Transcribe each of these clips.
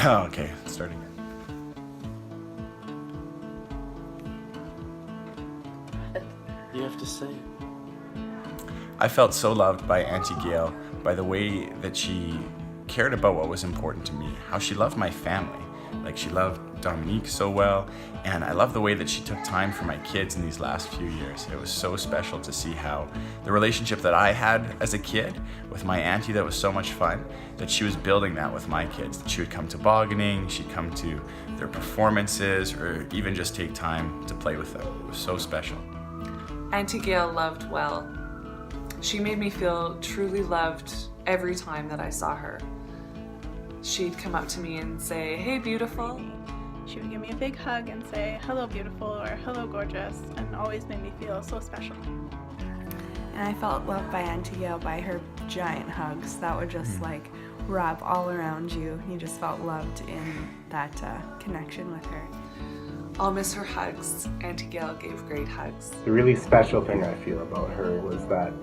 Okay, starting. You have to say it. I felt so loved by Aunty Gail, by the way that she cared about what was important to me, how she loved my family. Like, she loved Dominique so well, and I love the way that she took time for my kids in these last few years. It was so special to see how the relationship that I had as a kid with my auntie that was so much fun, that she was building that with my kids. That she would come tobogganing, she'd come to their performances, or even just take time to play with them. It was so special. Aunty Gail loved well. She made me feel truly loved every time that I saw her. She'd come up to me and say, "Hey, beautiful." She would give me a big hug and say, "Hello, beautiful," or "Hello, gorgeous," and always made me feel so special. And I felt loved by Aunty Gail by her giant hugs that would just like wrap all around you. You just felt loved in that connection with her. I'll miss her hugs. Aunty Gail gave great hugs. The really special thing I feel about her was that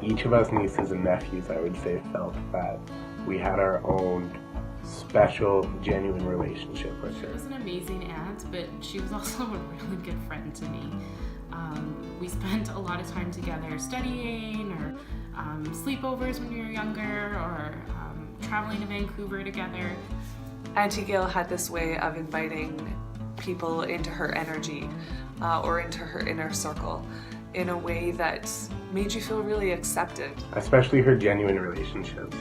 each of us nieces and nephews, I would say, felt that we had our own special, genuine relationship with her. She was an amazing aunt, but she was also a really good friend to me. We spent a lot of time together studying, or sleepovers when we were younger, or traveling to Vancouver together. Aunty Gail had this way of inviting people into her energy or into her inner circle in a way that made you feel really accepted. Especially her genuine relationships.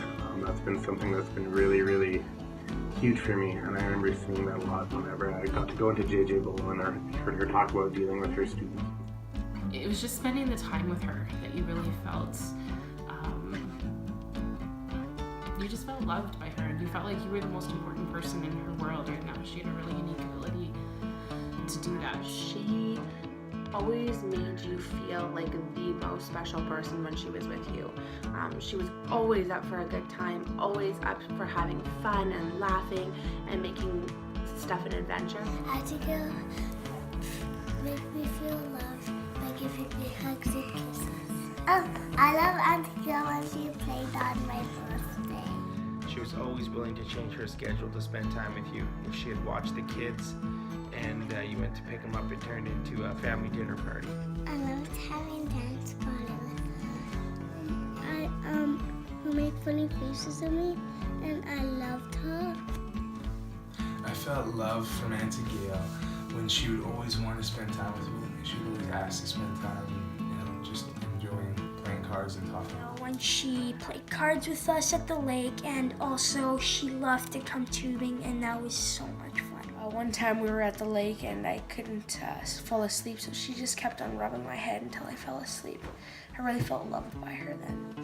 That's been something that's been really, really huge for me, and I remember seeing that a lot whenever I got to go into JJ Below and I heard her talk about dealing with her students. It was just spending the time with her that you really felt, you just felt loved by her, and you felt like you were the most important person in her world right now. She had a really unique ability to do that. She always made you feel like the most special person when she was with you. She was always up for a good time, always up for having fun and laughing and making stuff an adventure. Aunty Gail make me feel loved by giving me hugs and kisses. I love Aunty Gail when she played on my birthday. She was always willing to change her schedule to spend time with you. If she had watched the kids and you went to pick them up, it turned into a family dinner party. I loved having dance party with her. Who made funny faces at me, and I loved her. I felt love from Aunty Gail when she would always want to spend time with me. She would always ask to spend time, just enjoying playing cards and talking. When she played cards with us at the lake, and also she loved to come tubing, and that was so much fun. One time we were at the lake and I couldn't fall asleep, so she just kept on rubbing my head until I fell asleep. I really felt loved by her then.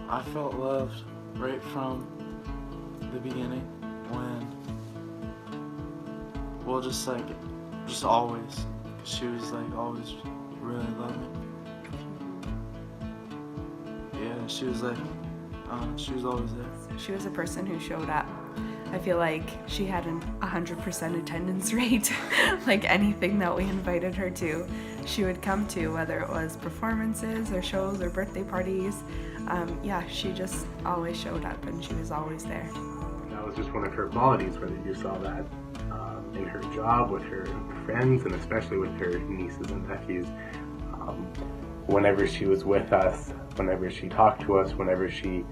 I felt loved right from the beginning when, just always, because she was always really loving. Yeah, she was always there. She was a person who showed up. I feel like she had an 100% attendance rate. Like anything that we invited her to, she would come to, whether it was performances or shows or birthday parties. She just always showed up and she was always there. That was just one of her qualities, whether you saw that in her job, with her friends, and especially with her nieces and nephews. Whenever she was with us, whenever she talked to us, whenever she,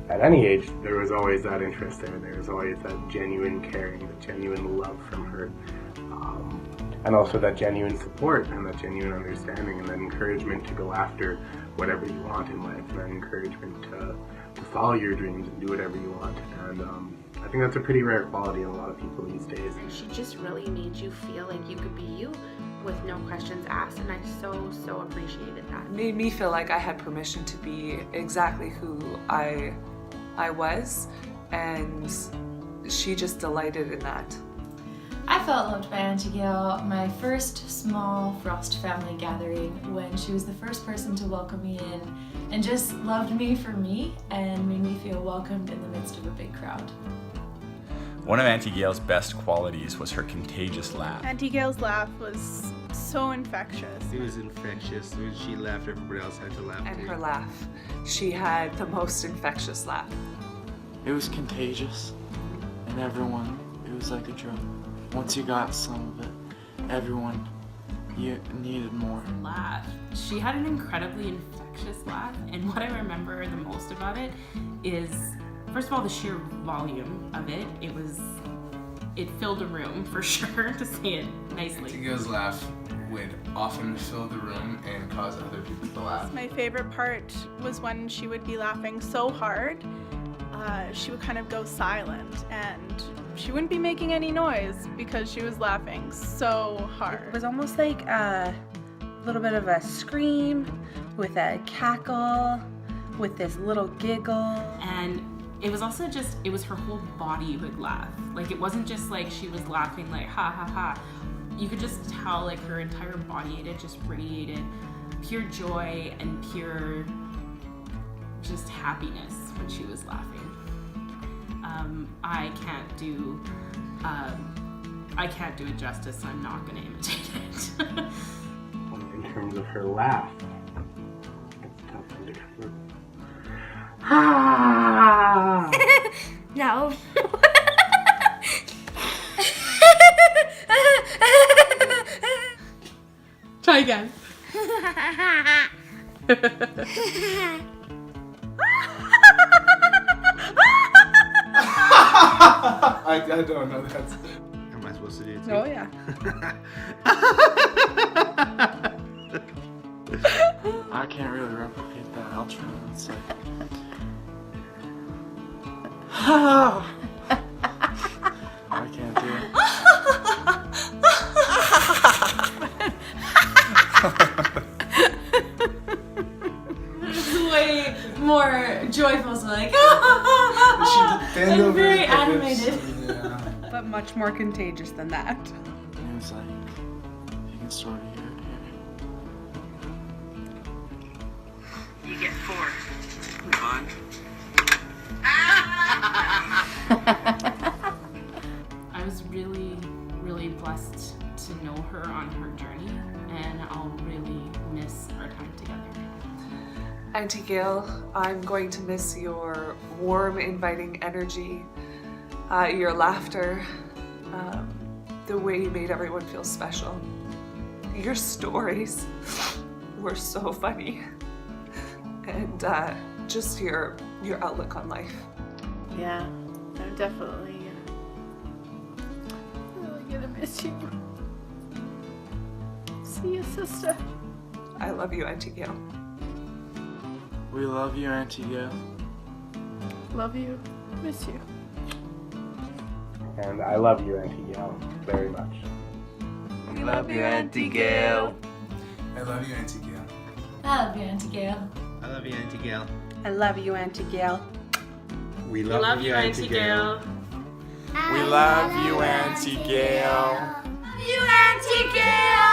at any age, there was always that interest there. There was always that genuine caring, that genuine love from her, and also that genuine support and that genuine understanding and that encouragement to go after whatever you want in life, and that encouragement to follow your dreams and do whatever you want. And I think that's a pretty rare quality in a lot of people these days. She just really made you feel like you could be you with no questions asked, and I so appreciated that. It made me feel like I had permission to be exactly who I was, and she just delighted in that. I felt loved by Aunty Gail my first small Frost family gathering, when she was the first person to welcome me in and just loved me for me and made me feel welcomed in the midst of a big crowd. One of Aunty Gail's best qualities was her contagious laugh. Aunty Gail's laugh was so infectious. It was infectious. When she laughed, everybody else had to laugh And too. her laugh. She had the most infectious laugh. It was contagious, and everyone, it was like a drug. Once you got some of it, everyone, you needed more. Laugh. She had an incredibly infectious laugh, and what I remember the most about it is, first of all, the sheer volume of it. It filled a room for sure, to say it nicely. Aunty Gail's laugh would often fill the room and cause other people to laugh. My favorite part was when she would be laughing so hard, she would kind of go silent and she wouldn't be making any noise because she was laughing so hard. It was almost like a little bit of a scream with a cackle, with this little giggle. And it was also just, it was her whole body would laugh. Like, it wasn't just like she was laughing like ha ha ha. You could just tell like her entire body, it just radiated pure joy and pure just happiness when she was laughing. I can't do it justice, so I'm not gonna imitate it. In terms of her laugh, it's tough to cover. Ah! No. Try again. I don't know that. Am I supposed to do it too? Oh yeah. I can't really replicate that outro. It's like, I can't do it. It's way more joyful, so like, Bend I'm over very like animated. this. Yeah. But much more contagious than that. It was like, you can sort of hear it here. You get 4. Come on. I was really, really blessed to know her on her journey, and I'll really miss our time together. Aunty Gail, I'm going to miss your warm, inviting energy, your laughter, the way you made everyone feel special. Your stories were so funny, and just your outlook on life. Yeah, I'm definitely really gonna miss you. See you, sister. I love you, Aunty Gail. We love you, Aunty Gail. Love you. Miss you. And I love you, Aunty Gail, very much. We love you, Aunty Gail. I love you, Aunty Gail. I love you, Aunty Gail. I love you, Aunty Gail. I love you, Aunty Gail. We love you, Aunty Gail. We love you, Aunty Gail. You Aunty Gail!